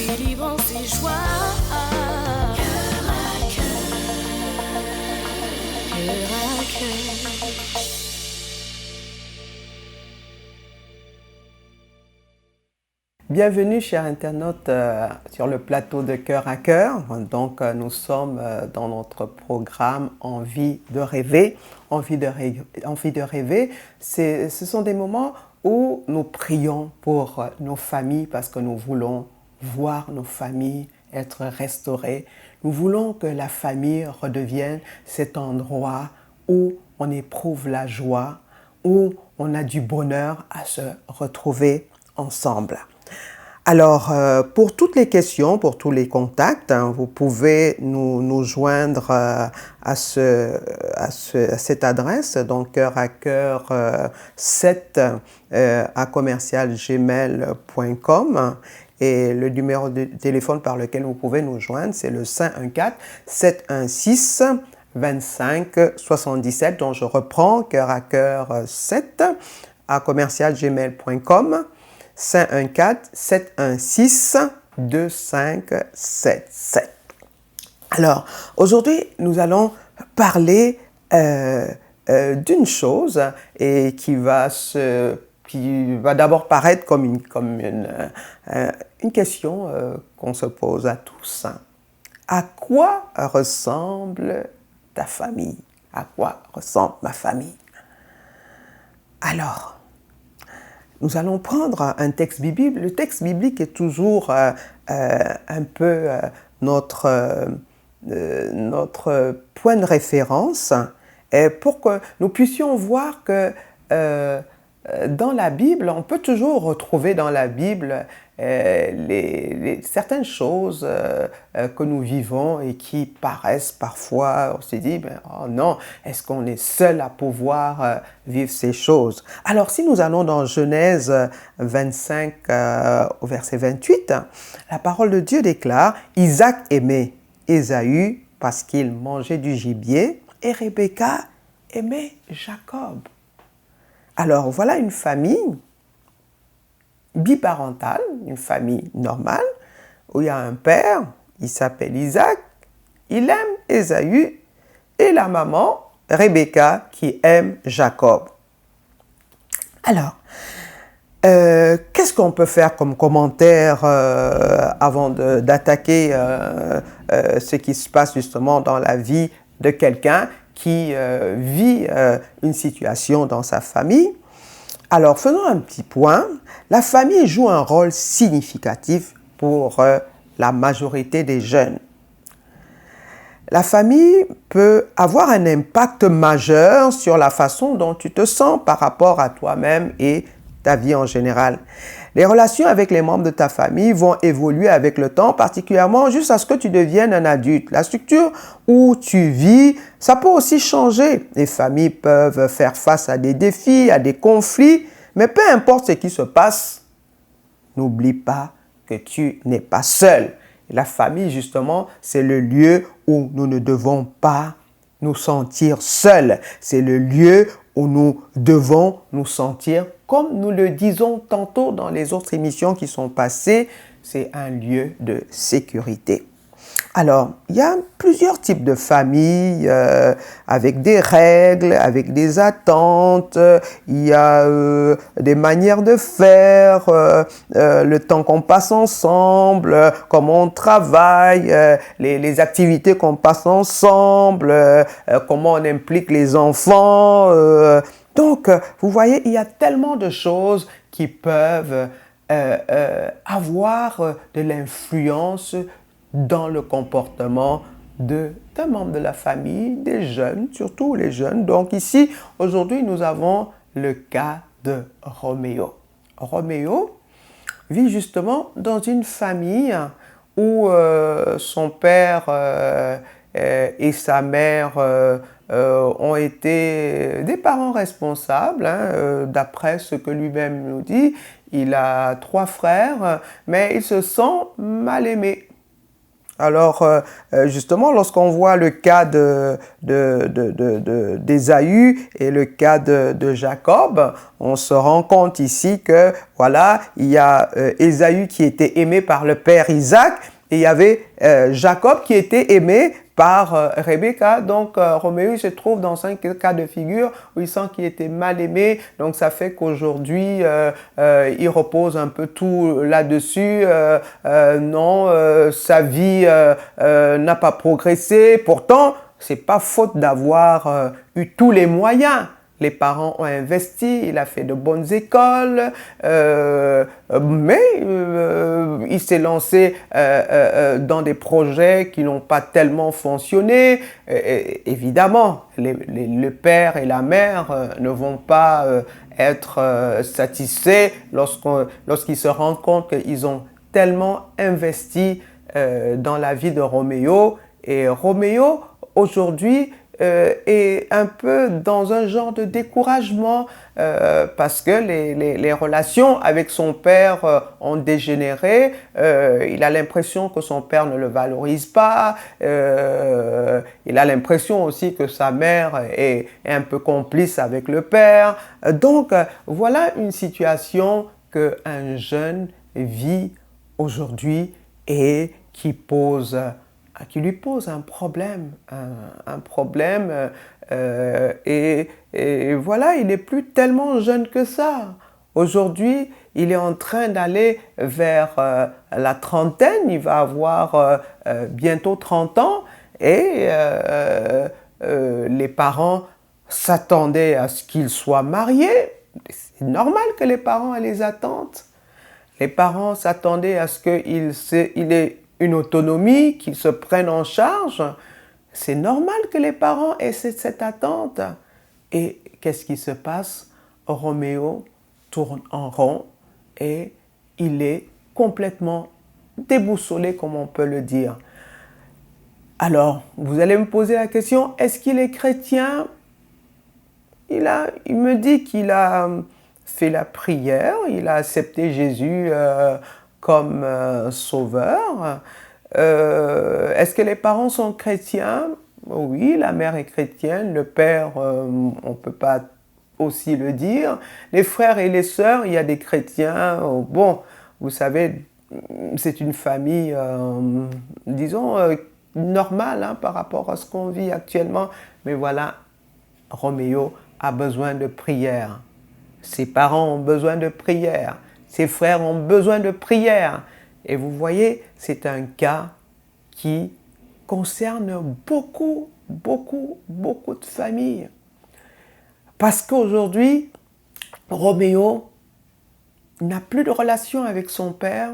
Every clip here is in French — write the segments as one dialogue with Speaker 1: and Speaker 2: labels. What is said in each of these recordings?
Speaker 1: délivrance et joie. Cœur à cœur, cœur à cœur.
Speaker 2: Bienvenue, chers internautes, sur le plateau de Cœur à Cœur. Donc, nous sommes dans notre programme Envie de rêver. Envie de rêver, ce sont des moments où nous prions pour nos familles parce que nous voulons voir nos familles être restaurées. Nous voulons que la famille redevienne cet endroit où on éprouve la joie, où on a du bonheur à se retrouver ensemble. Alors, pour toutes les questions, pour tous les contacts, vous pouvez nous joindre à cette adresse, donc cœur à cœur 7 à commercial-gmail.com. Et le numéro de téléphone par lequel vous pouvez nous joindre, c'est le 514-716-2577. Donc, je reprends cœur à cœur 7 à commercial-gmail.com. 514-716-2577. Alors, aujourd'hui, nous allons parler d'une chose et qui va d'abord paraître comme une question qu'on se pose à tous. À quoi ressemble ta famille? À quoi ressemble ma famille? Alors, nous allons prendre un texte biblique. Le texte biblique est toujours un peu notre point de référence pour que nous puissions voir que dans la Bible, on peut toujours retrouver dans la Bible certaines choses que nous vivons et qui paraissent parfois, on se dit, oh non, est-ce qu'on est seul à pouvoir vivre ces choses? Alors si nous allons dans Genèse 25 au verset 28, la parole de Dieu déclare, Isaac aimait Ésaü parce qu'il mangeait du gibier et Rebecca aimait Jacob. Alors voilà une famille biparentale, une famille normale, où il y a un père, il s'appelle Isaac, il aime Ésaü, et la maman, Rebecca, qui aime Jacob. Alors, qu'est-ce qu'on peut faire comme commentaire avant d'attaquer ce qui se passe justement dans la vie de quelqu'un qui vit une situation dans sa famille? Alors, faisons un petit point. La famille joue un rôle significatif pour la majorité des jeunes. La famille peut avoir un impact majeur sur la façon dont tu te sens par rapport à toi-même et ta vie en général. Les relations avec les membres de ta famille vont évoluer avec le temps, particulièrement jusqu'à ce que tu deviennes un adulte. La structure où tu vis, ça peut aussi changer. Les familles peuvent faire face à des défis, à des conflits, mais peu importe ce qui se passe, n'oublie pas que tu n'es pas seul. La famille, justement, c'est le lieu où nous ne devons pas nous sentir seuls. C'est le lieu où nous devons nous sentir, comme nous le disons tantôt dans les autres émissions qui sont passées, c'est un lieu de sécurité. Alors, il y a plusieurs types de familles avec des règles, avec des attentes, il y a des manières de faire, le temps qu'on passe ensemble, comment on travaille, les activités qu'on passe ensemble, comment on implique les enfants. Donc, vous voyez, il y a tellement de choses qui peuvent avoir de l'influence dans le comportement d'un membre de la famille, des jeunes, surtout les jeunes. Donc ici, aujourd'hui, nous avons le cas de Roméo. Roméo vit justement dans une famille où son père et sa mère ont été des parents responsables, d'après ce que lui-même nous dit. Il a 3 frères, mais il se sent mal aimé. Alors, justement, lorsqu'on voit le cas d'Ésaü et le cas de Jacob, on se rend compte ici que, voilà, il y a Ésaü qui était aimé par le père Isaac et il y avait Jacob qui était aimé par Rebecca. Donc, Roméo se trouve dans un cas de figure où il sent qu'il était mal aimé. Donc, ça fait qu'aujourd'hui, il repose un peu tout là-dessus. Non, sa vie n'a pas progressé. Pourtant, c'est pas faute d'avoir eu tous les moyens. Les parents ont investi, il a fait de bonnes écoles, mais il s'est lancé dans des projets qui n'ont pas tellement fonctionné. Évidemment, le père et la mère ne vont pas être satisfaits lorsqu'ils se rendent compte qu'ils ont tellement investi dans la vie de Roméo. Et Roméo, aujourd'hui, est un peu dans un genre de découragement parce que les relations avec son père ont dégénéré. Il a l'impression que son père ne le valorise pas. Il a l'impression aussi que sa mère est un peu complice avec le père. Donc, voilà une situation qu'un jeune vit aujourd'hui et qui lui pose un problème, un problème et voilà, il n'est plus tellement jeune que ça. Aujourd'hui, il est en train d'aller vers la trentaine, il va avoir bientôt 30 ans et les parents s'attendaient à ce qu'il soit marié. C'est normal que les parents aient les attentes. Les parents s'attendaient à ce qu'il ait une autonomie, qu'il se prenne en charge. C'est normal que les parents aient cette attente. Et qu'est-ce qui se passe? Roméo tourne en rond et il est complètement déboussolé, comme on peut le dire. Alors, vous allez me poser la question, est-ce qu'il est chrétien? Il me dit qu'il a fait la prière, il a accepté Jésus comme sauveur. Est-ce que les parents sont chrétiens? Oui, la mère est chrétienne, le père, on ne peut pas aussi le dire. Les frères et les sœurs, il y a des chrétiens. Bon, vous savez, c'est une famille, disons, normale hein, par rapport à ce qu'on vit actuellement. Mais voilà, Roméo a besoin de prière. Ses parents ont besoin de prière. Ses frères ont besoin de prière. Et vous voyez, c'est un cas qui concerne beaucoup de familles. Parce qu'aujourd'hui, Roméo n'a plus de relation avec son père,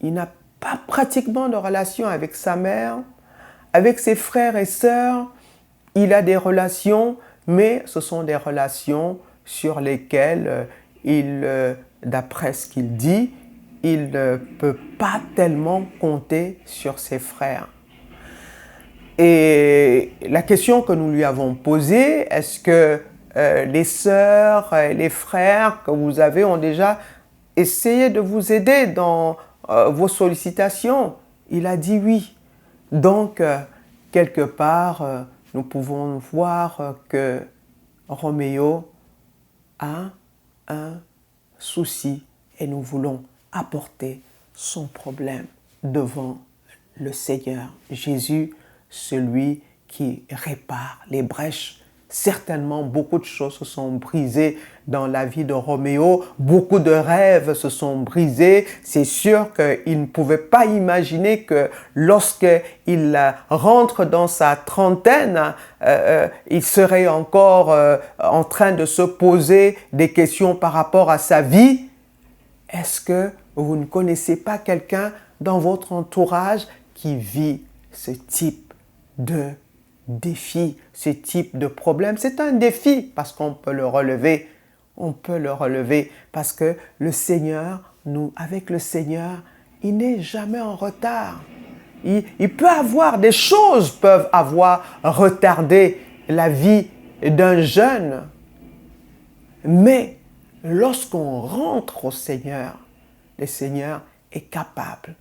Speaker 2: il n'a pas pratiquement de relation avec sa mère, avec ses frères et sœurs, il a des relations, mais ce sont des relations sur lesquelles d'après ce qu'il dit, il ne peut pas tellement compter sur ses frères. Et la question que nous lui avons posée, est-ce que les sœurs et les frères que vous avez ont déjà essayé de vous aider dans vos sollicitations? Il a dit oui. Donc, quelque part, nous pouvons voir que Roméo a un souci et nous voulons apporter son problème devant le Seigneur Jésus, celui qui répare les brèches. Certainement, beaucoup de choses se sont brisées dans la vie de Roméo. Beaucoup de rêves se sont brisés. C'est sûr qu'il ne pouvait pas imaginer que lorsqu'il rentre dans sa trentaine, il serait encore en train de se poser des questions par rapport à sa vie. Est-ce que vous ne connaissez pas quelqu'un dans votre entourage qui vit ce type de défi, ce type de problème? C'est un défi parce qu'on peut le relever. On peut le relever parce que le Seigneur, avec le Seigneur, il n'est jamais en retard. Il peut avoir des choses peuvent avoir retardé la vie d'un jeune. Mais lorsqu'on rentre au Seigneur, le Seigneur est capable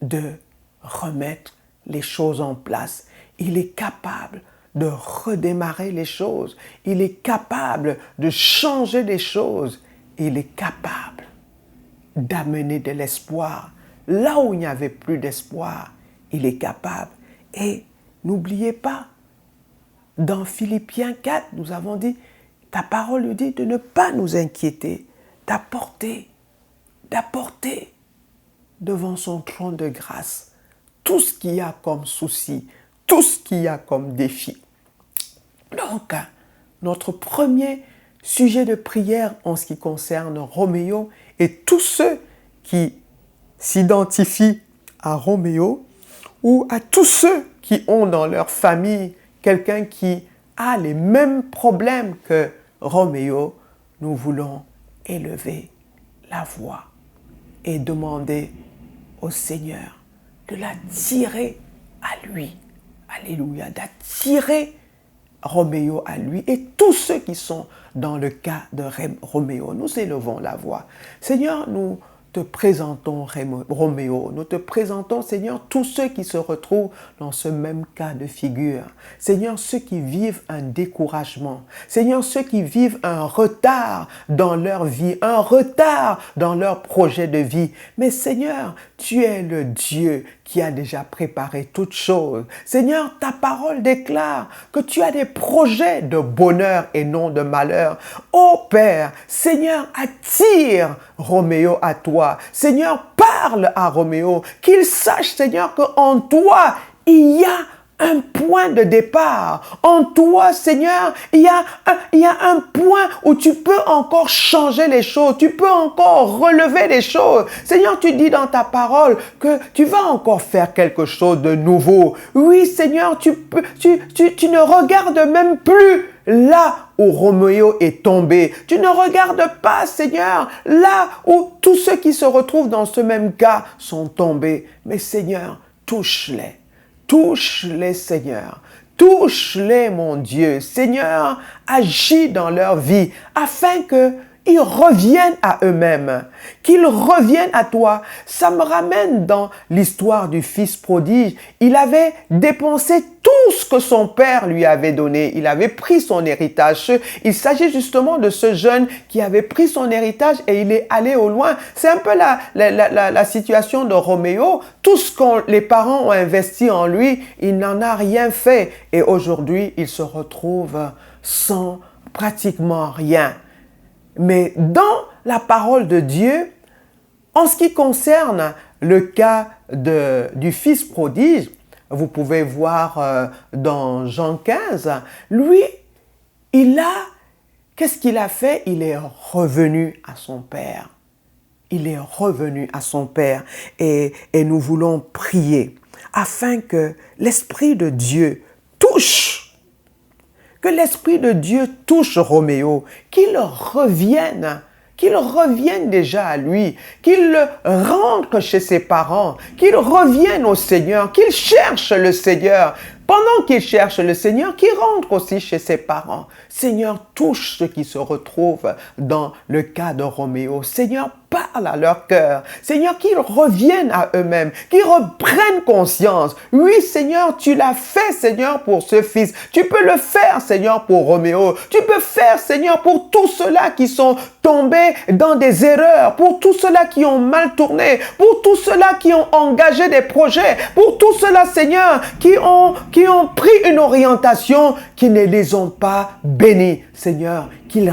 Speaker 2: de remettre les choses en place. Il est capable de redémarrer les choses. Il est capable de changer les choses. Il est capable d'amener de l'espoir là où il n'y avait plus d'espoir. Il est capable. Et n'oubliez pas, dans Philippiens 4, nous avons dit, ta parole nous dit de ne pas nous inquiéter, d'apporter devant son trône de grâce tout ce qu'il y a comme souci, tout ce qu'il y a comme défi. Donc, notre premier sujet de prière en ce qui concerne Roméo et tous ceux qui s'identifient à Roméo ou à tous ceux qui ont dans leur famille quelqu'un qui a les mêmes problèmes que Roméo, nous voulons élever la voix et demander au Seigneur de l'attirer à lui. Alléluia, d'attirer Roméo à lui et tous ceux qui sont dans le cas de Roméo. Nous élevons la voix. Seigneur, nous te présentons Roméo, nous te présentons, Seigneur, tous ceux qui se retrouvent dans ce même cas de figure. Seigneur, ceux qui vivent un découragement. Seigneur, ceux qui vivent un retard dans leur vie, un retard dans leur projet de vie. Mais Seigneur, tu es le Dieu qui a déjà préparé toutes choses. Seigneur, ta parole déclare que tu as des projets de bonheur et non de malheur. Ô Père, Seigneur, attire Roméo à toi. Seigneur, parle à Roméo, qu'il sache, Seigneur, qu'en toi, il y a un point de départ. En toi, Seigneur, il y a un point où tu peux encore changer les choses. Tu peux encore relever les choses. Seigneur, tu dis dans ta parole que tu vas encore faire quelque chose de nouveau. Oui, Seigneur, tu ne regardes même plus là où Roméo est tombé. Tu ne regardes pas, Seigneur, là où tous ceux qui se retrouvent dans ce même cas sont tombés. Mais Seigneur, touche-les. Touche-les, Seigneur. Touche-les, mon Dieu. Seigneur, agis dans leur vie afin qu'ils reviennent à eux-mêmes, qu'ils reviennent à toi. Ça me ramène dans l'histoire du fils prodige. Il avait dépensé tout ce que son père lui avait donné. Il avait pris son héritage. Il s'agit justement de ce jeune qui avait pris son héritage et il est allé au loin. C'est un peu la situation de Roméo. Tout ce que les parents ont investi en lui, il n'en a rien fait. Et aujourd'hui, il se retrouve sans pratiquement rien. Mais dans la parole de Dieu, en ce qui concerne le cas du fils prodige, vous pouvez voir dans Jean 15, lui, qu'est-ce qu'il a fait? Il est revenu à son père. Il est revenu à son père et nous voulons prier afin que l'Esprit de Dieu touche, que l'Esprit de Dieu touche Roméo, qu'il revienne déjà à lui, qu'il rentre chez ses parents, qu'il revienne au Seigneur, qu'il cherche le Seigneur. Pendant qu'il cherche le Seigneur, qu'il rentre aussi chez ses parents. Seigneur, touche ceux qui se retrouvent dans le cas de Roméo. Seigneur, parle à leur cœur. Seigneur, qu'ils reviennent à eux-mêmes, qu'ils reprennent conscience. Oui, Seigneur, tu l'as fait, Seigneur, pour ce fils. Tu peux le faire, Seigneur, pour Roméo. Tu peux faire, Seigneur, pour tous ceux-là qui sont tombés dans des erreurs, pour tous ceux-là qui ont mal tourné, pour tous ceux-là qui ont engagé des projets, pour tous ceux-là, Seigneur, qui ont pris une orientation qui ne les ont pas bénis. Seigneur, qu'ils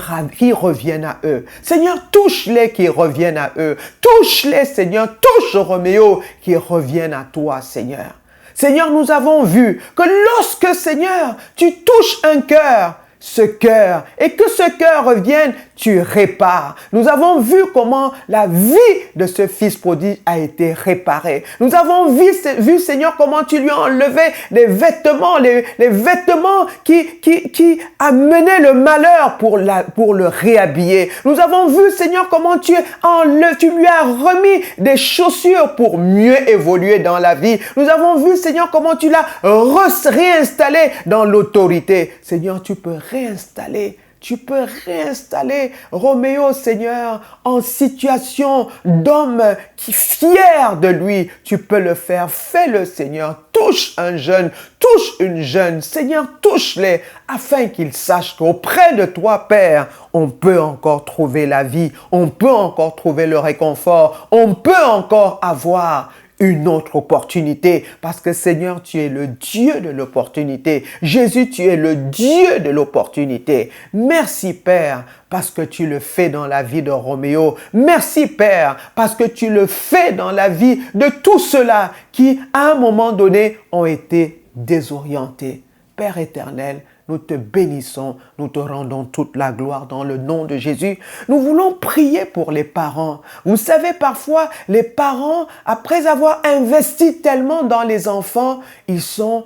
Speaker 2: reviennent à eux. Seigneur, touche-les qui reviennent à eux. Touche-les, Seigneur, touche Roméo qui reviennent à toi, Seigneur. Seigneur, nous avons vu que lorsque, Seigneur, tu touches un cœur, ce cœur, et que ce cœur revienne, tu répares. Nous avons vu comment la vie de ce fils prodige a été réparée. Nous avons vu Seigneur, comment tu lui as enlevé les vêtements, les vêtements qui amenaient le malheur pour le réhabiller. Nous avons vu, Seigneur, comment tu lui as remis des chaussures pour mieux évoluer dans la vie. Nous avons vu, Seigneur, comment tu l'as réinstallé dans l'autorité. Seigneur, tu peux réinstaller tu peux réinstaller Roméo, Seigneur, en situation d'homme qui est fier de lui. Tu peux le faire. Fais-le, Seigneur. Touche un jeune, touche une jeune. Seigneur, touche-les afin qu'ils sachent qu'auprès de toi, Père, on peut encore trouver la vie, on peut encore trouver le réconfort, on peut encore avoir une autre opportunité. Parce que Seigneur, tu es le Dieu de l'opportunité. Jésus, tu es le Dieu de l'opportunité. Merci Père, parce que tu le fais dans la vie de Roméo. Merci Père, parce que tu le fais dans la vie de tous ceux-là qui, à un moment donné, ont été désorientés. Père éternel, nous te bénissons, nous te rendons toute la gloire dans le nom de Jésus. Nous voulons prier pour les parents. Vous savez, parfois, les parents, après avoir investi tellement dans les enfants, ils sont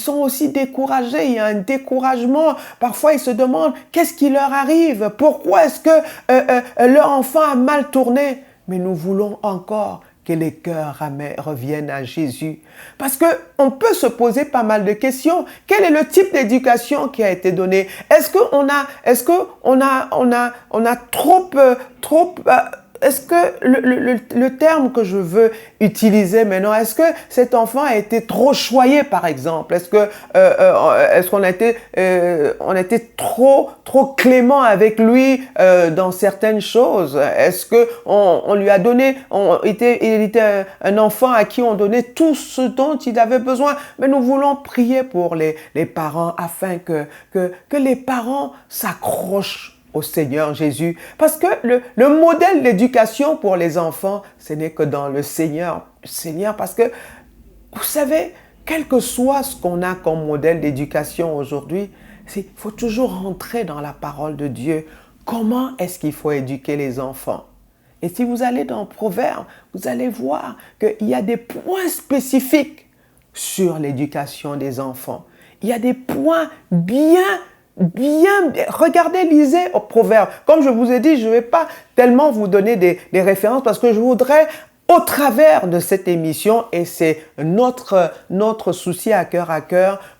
Speaker 2: aussi découragés. Il y a un découragement. Parfois, ils se demandent qu'est-ce qui leur arrive? Pourquoi est-ce que leur enfant a mal tourné? Mais nous voulons encore que les cœurs reviennent à Jésus. Parce qu'on peut se poser pas mal de questions. Quel est le type d'éducation qui a été donné? Est-ce qu'on a trop est-ce que le terme que je veux utiliser maintenant, est-ce que cet enfant a été trop choyé, par exemple? Est-ce qu'on a été trop clément avec lui dans certaines choses? Est-ce que on lui a donné, il était un enfant à qui on donnait tout ce dont il avait besoin? Mais nous voulons prier pour les parents afin que les parents s'accrochent au Seigneur Jésus. Parce que le modèle d'éducation pour les enfants, ce n'est que dans le Seigneur. Parce que, vous savez, quel que soit ce qu'on a comme modèle d'éducation aujourd'hui, il faut toujours rentrer dans la parole de Dieu. Comment est-ce qu'il faut éduquer les enfants? Et si vous allez dans Proverbes, vous allez voir qu'il y a des points spécifiques sur l'éducation des enfants. Il y a des points bien, regardez, lisez au Proverbe. Comme je vous ai dit, je ne vais pas tellement vous donner des références parce que je voudrais, au travers de cette émission, et c'est notre souci à cœur,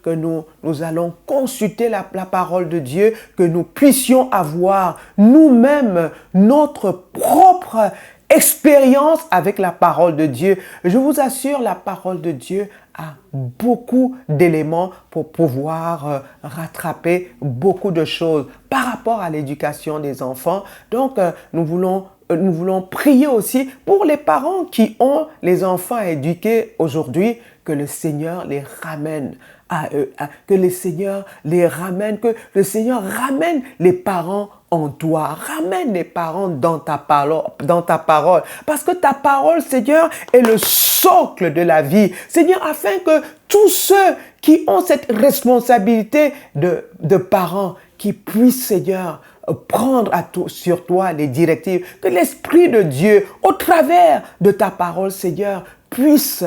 Speaker 2: que nous allons consulter la parole de Dieu, que nous puissions avoir nous-mêmes notre propre expérience avec la parole de Dieu. Je vous assure, la parole de Dieu a beaucoup d'éléments pour pouvoir rattraper beaucoup de choses par rapport à l'éducation des enfants. Donc, nous voulons prier aussi pour les parents qui ont les enfants à éduquer aujourd'hui, que le Seigneur les ramène à eux, que le Seigneur les ramène, que le Seigneur ramène les parents en toi, ramène les parents dans ta parole, parce que ta parole, Seigneur, est le socle de la vie. Seigneur, afin que tous ceux qui ont cette responsabilité de parents, qui puissent, Seigneur, prendre sur toi les directives, que l'Esprit de Dieu, au travers de ta parole, Seigneur, puisse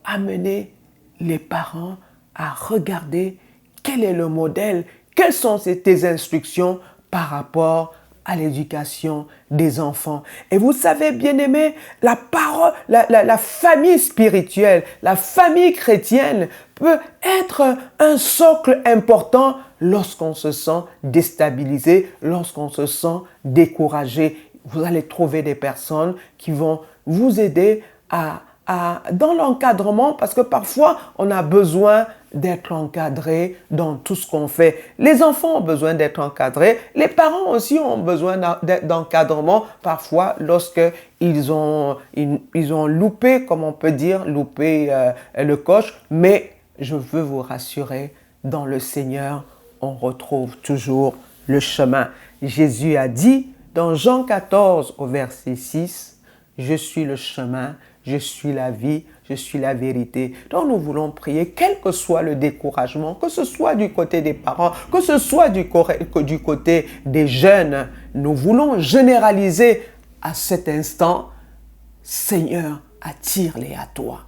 Speaker 2: amener les parents à regarder quel est le modèle, quelles sont tes instructions par rapport à l'éducation des enfants. Et vous savez, bien-aimés, la parole, la famille spirituelle, la famille chrétienne peut être un socle important lorsqu'on se sent déstabilisé, lorsqu'on se sent découragé. Vous allez trouver des personnes qui vont vous aider dans l'encadrement, parce que parfois, on a besoin d'être encadré dans tout ce qu'on fait. Les enfants ont besoin d'être encadrés. Les parents aussi ont besoin d'encadrement parfois lorsqu'ils ont loupé, comme on peut dire, loupé le coche. Mais je veux vous rassurer, dans le Seigneur, on retrouve toujours le chemin. Jésus a dit dans Jean 14 au verset 6, « Je suis le chemin, je suis la vie, je suis la vérité. » Donc nous voulons prier, quel que soit le découragement, que ce soit du côté des parents, que ce soit du côté des jeunes, nous voulons généraliser à cet instant, Seigneur, attire-les à toi.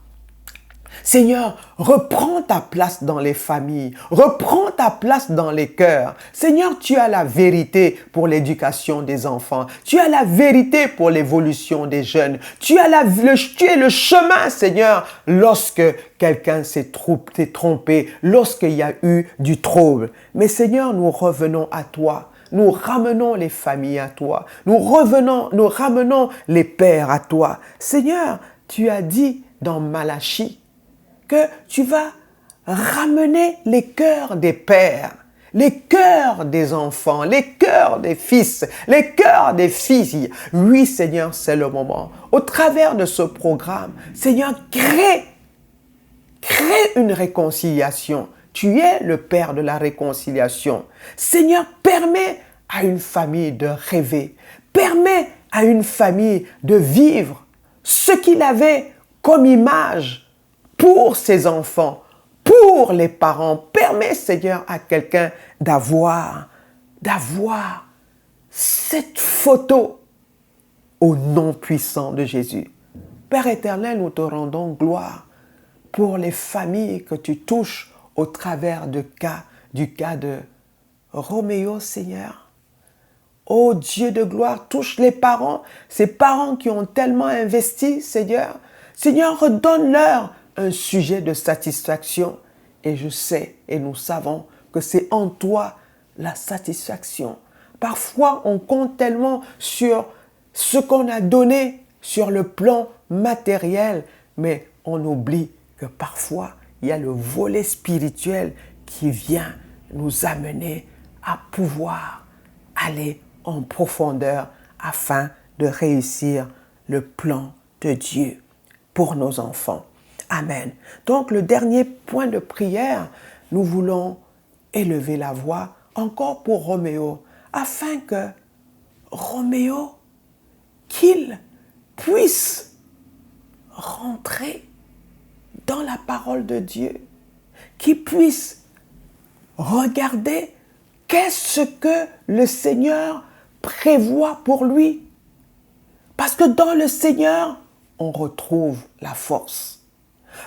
Speaker 2: Seigneur, reprends ta place dans les familles, reprends ta place dans les cœurs. Seigneur, tu as la vérité pour l'éducation des enfants, tu as la vérité pour l'évolution des jeunes, tu es le chemin, Seigneur, lorsque quelqu'un s'est trompé, lorsqu'il y a eu du trouble. Mais Seigneur, nous revenons à toi. nous ramenons les familles à toi. Nous ramenons les pères à toi. Seigneur, tu as dit dans Malachie que tu vas ramener les cœurs des pères, les cœurs des enfants, les cœurs des fils, les cœurs des filles. Oui, Seigneur, c'est le moment. Au travers de ce programme, Seigneur, crée une réconciliation. Tu es le Père de la réconciliation. Seigneur, permets à une famille de rêver. Permets à une famille de vivre ce qu'il avait comme image pour ses enfants, pour les parents. Permets, Seigneur, à quelqu'un d'avoir cette photo au nom puissant de Jésus. Père éternel, nous te rendons gloire pour les familles que tu touches au travers du cas de Roméo, Seigneur. Ô Dieu de gloire, touche les parents, ces parents qui ont tellement investi, Seigneur. Seigneur, redonne-leur un sujet de satisfaction. Et je sais, et nous savons que c'est en toi la satisfaction. Parfois, on compte tellement sur ce qu'on a donné sur le plan matériel, mais on oublie que parfois, il y a le volet spirituel qui vient nous amener à pouvoir aller en profondeur afin de réussir le plan de Dieu pour nos enfants. Amen. Donc, le dernier point de prière, nous voulons élever la voix encore pour Roméo, afin que Roméo, qu'il puisse rentrer dans la parole de Dieu, qu'il puisse regarder qu'est-ce que le Seigneur prévoit pour lui. Parce que dans le Seigneur, on retrouve la force.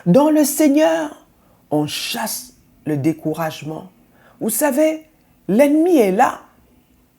Speaker 2: Dans le Seigneur, on chasse le découragement. Vous savez, l'ennemi est là.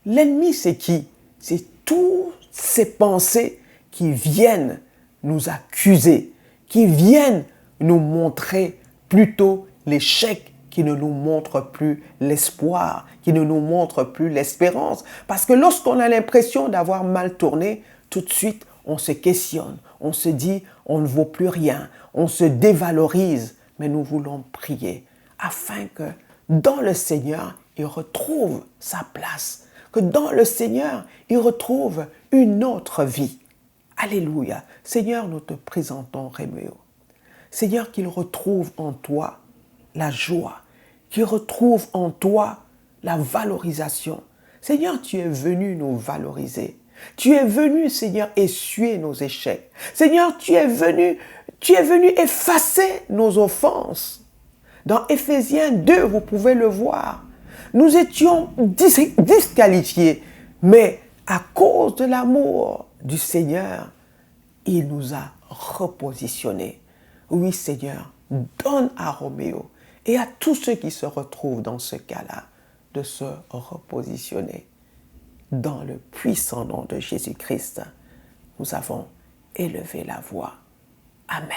Speaker 2: L'ennemi, c'est qui? C'est toutes ces pensées qui viennent nous accuser, qui viennent nous montrer plutôt l'échec, qui ne nous montre plus l'espoir, qui ne nous montre plus l'espérance. Parce que lorsqu'on a l'impression d'avoir mal tourné, tout de suite, on se questionne, on se dit, on ne vaut plus rien, on se dévalorise. Mais nous voulons prier afin que dans le Seigneur, il retrouve sa place, que dans le Seigneur, il retrouve une autre vie. Alléluia. Seigneur, nous te présentons Roméo. Seigneur, qu'il retrouve en toi la joie, qu'il retrouve en toi la valorisation. Seigneur, tu es venu nous valoriser. Tu es venu, Seigneur, essuyer nos échecs. Seigneur, tu es venu effacer nos offenses. Dans Éphésiens 2, vous pouvez le voir. Nous étions disqualifiés, mais à cause de l'amour du Seigneur, il nous a repositionnés. Oui, Seigneur, donne à Roméo et à tous ceux qui se retrouvent dans ce cas-là de se repositionner. Dans le puissant nom de Jésus-Christ, nous avons élevé la voix. Amen.